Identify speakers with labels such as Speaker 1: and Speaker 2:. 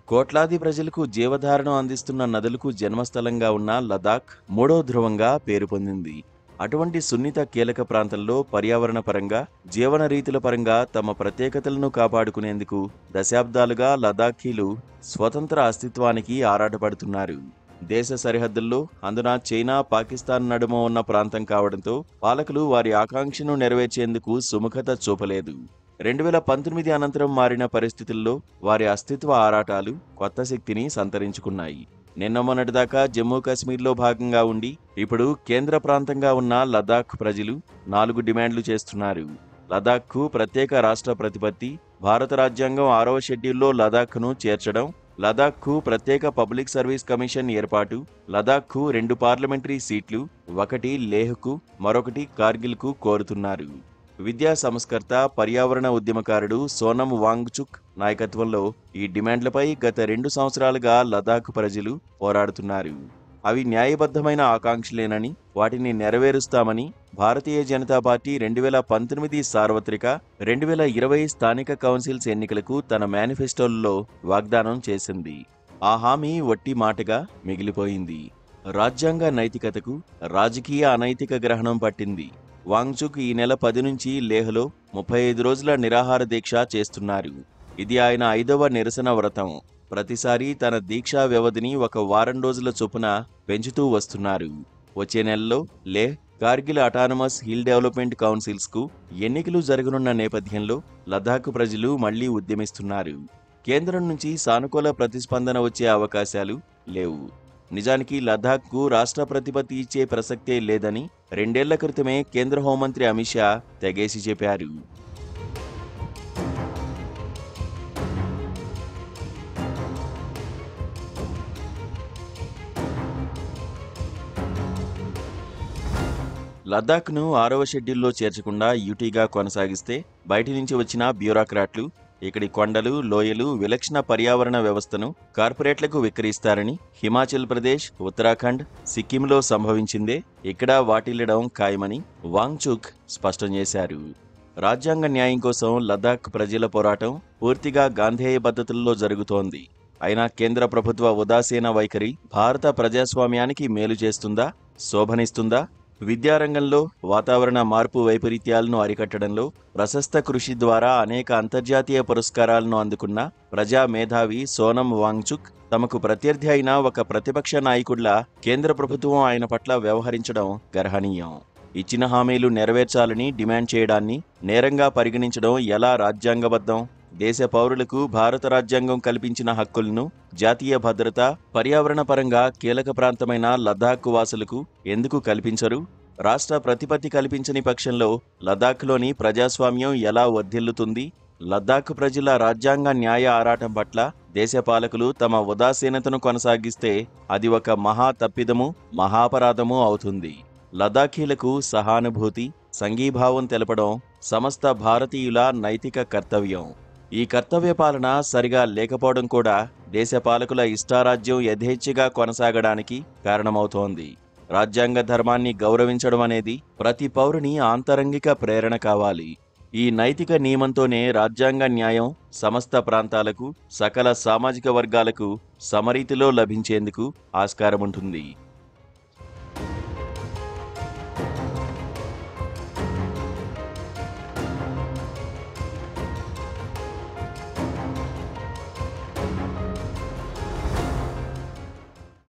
Speaker 1: కోట్లాది ప్రజలకు జీవధారణం అందిస్తున్న నదులకు జన్మస్థలంగా ఉన్న లదాఖ్ మూడో ధ్రువంగా పేరు పొందింది. అటువంటి సున్నిత కీలక ప్రాంతంలో పర్యావరణ పరంగా, జీవన రీతుల పరంగా తమ ప్రత్యేకతలను కాపాడుకునేందుకు దశాబ్దాలుగా లదాఖీలు స్వతంత్ర అస్తిత్వానికి ఆరాటపడుతున్నారు. దేశ సరిహద్దుల్లో, అందున చైనా, పాకిస్తాన్ నడుమ ఉన్న ప్రాంతం కావడంతో పాలకులు వారి ఆకాంక్షను నెరవేర్చేందుకు సుముఖత చూపలేదు. 2019 అనంతరం మారిన పరిస్థితుల్లో వారి అస్తిత్వ ఆరాటాలు కొత్త శక్తిని సంతరించుకున్నాయి. నిన్న మొన్నటిదాకా జమ్మూ కాశ్మీర్లో భాగంగా ఉండి ఇప్పుడు కేంద్ర ప్రాంతంగా ఉన్న లదాఖ్ ప్రజలు 4 డిమాండ్లు చేస్తున్నారు. లదాఖ్కు ప్రత్యేక రాష్ట్ర ప్రతిపత్తి, భారత రాజ్యాంగం 6వ షెడ్యూల్లో లదాఖ్ను చేర్చడం, లదాఖ్కు ప్రత్యేక పబ్లిక్ సర్వీస్ కమిషన్ ఏర్పాటు, లదాఖ్కు 2 పార్లమెంటరీ సీట్లు, ఒకటి లేహ్కు, మరొకటి కార్గిల్కు కోరుతున్నారు. విద్యా సంస్కర్త, పర్యావరణ ఉద్యమకారుడు సోనం వాంగ్చుక్ నాయకత్వంలో ఈ డిమాండ్లపై గత 2 సంవత్సరాలుగా లదాఖ్ ప్రజలు పోరాడుతున్నారు. అవి న్యాయబద్ధమైన ఆకాంక్షలేనని, వాటిని నెరవేరుస్తామని భారతీయ జనతా పార్టీ 2019 సార్వత్రిక, 2020 స్థానిక కౌన్సిల్స్ ఎన్నికలకు తన మేనిఫెస్టోల్లో వాగ్దానం చేసింది. ఆ హామీ వట్టి మాటగా మిగిలిపోయింది. రాజ్యాంగ నైతికతకు రాజకీయ అనైతిక గ్రహణం పట్టింది. వాంగ్చుక్ ఈ నెల 10 నుంచి లేహ్లో 35 రోజుల నిరాహార దీక్ష చేస్తున్నారు. ఇది ఆయన 5వ నిరసన వ్రతం. ప్రతిసారి తన దీక్షా వ్యవధిని 1 వారం రోజుల చొప్పున పెంచుతూ వస్తున్నారు. వచ్చే నెలలో Leh, Kargil autonomous hill development కౌన్సిల్స్కు ఎన్నికలు జరగనున్న నేపథ్యంలో లదాఖ్ ప్రజలు మళ్లీ ఉద్యమిస్తున్నారు. కేంద్రం నుంచి సానుకూల ప్రతిస్పందన వచ్చే అవకాశాలు లేవు. నిజానికి లదాఖ్కు రాష్ట్ర ప్రతిపత్తి ఇచ్చే ప్రసక్తే లేదని 2 ఏళ్ల క్రితమే కేంద్ర హోంమంత్రి అమిత్ షా తెగేసి చెప్పారు. లదాఖ్ను 6వ షెడ్యూల్లో చేర్చకుండా యూటీగా కొనసాగిస్తే బయటి నుంచి వచ్చిన బ్యూరోక్రాట్లు ఇక్కడి కొండలు, లోయలు, విలక్షణ పర్యావరణ వ్యవస్థను కార్పొరేట్లకు విక్రయిస్తారని హిమాచల్ ప్రదేశ్, ఉత్తరాఖండ్, సిక్కింలో సంభవించిందే ఇక్కడ వాటిల్లడం ఖాయమని వాంగ్చుక్ స్పష్టం చేశారు. రాజ్యాంగ న్యాయం కోసం లదాఖ్ ప్రజల పోరాటం పూర్తిగా గాంధేయ పద్ధతుల్లో జరుగుతోంది. అయినా కేంద్ర ప్రభుత్వ ఉదాసీన వైఖరి భారత ప్రజాస్వామ్యానికి మేలు చేస్తుందా, శోభనిస్తుందా? విద్యారంగంలో వాతావరణ మార్పు వైపరీత్యాలను అరికట్టడంలో ప్రశస్త కృషి ద్వారా అనేక అంతర్జాతీయ పురస్కారాలను అందుకున్న ప్రజా మేధావి సోనం వాంగ్చుక్ తమకు ప్రత్యర్థి అయిన ఒక ప్రతిపక్ష నాయకుడిలా కేంద్ర ప్రభుత్వం ఆయన పట్ల వ్యవహరించడం గర్హనీయం. ఇచ్చిన హామీలు నెరవేర్చాలని డిమాండ్ చేయడాన్ని నేరంగా పరిగణించడం ఎలా రాజ్యాంగబద్ధం? దేశ పౌరులకు భారత రాజ్యాంగం కల్పించిన హక్కులను, జాతీయ భద్రత, పర్యావరణ పరంగా కీలక ప్రాంతమైన లదాఖ్ వాసులకు ఎందుకు కల్పించరు? రాష్ట్ర ప్రతిపత్తి కల్పించని పక్షంలో లదాఖ్లోని ప్రజాస్వామ్యం ఎలా వర్ధిల్లుతుంది? లదాఖ్ ప్రజల రాజ్యాంగ న్యాయ ఆరాటం పట్ల దేశ పాలకులు తమ ఉదాసీనతను కొనసాగిస్తే అది ఒక మహా తప్పిదము, మహాపరాధము అవుతుంది. లదాఖీలకు సహానుభూతి, సంఘీభావం తెలపడం సమస్త భారతీయుల నైతిక కర్తవ్యం. ఈ కర్తవ్య పాలన సరిగా లేకపోవడం కూడా దేశ పాలకుల ఇష్టారాజ్యం యథేచ్ఛగా కొనసాగడానికి కారణమవుతోంది. రాజ్యాంగ ధర్మాన్ని గౌరవించడం అనేది ప్రతి పౌరుని ఆంతరంగిక ప్రేరణ కావాలి. ఈ నైతిక నియమంతోనే రాజ్యాంగ న్యాయం సమస్త ప్రాంతాలకు, సకల సామాజిక వర్గాలకు సమరీతిలో లభించేందుకు ఆస్కారముంటుంది.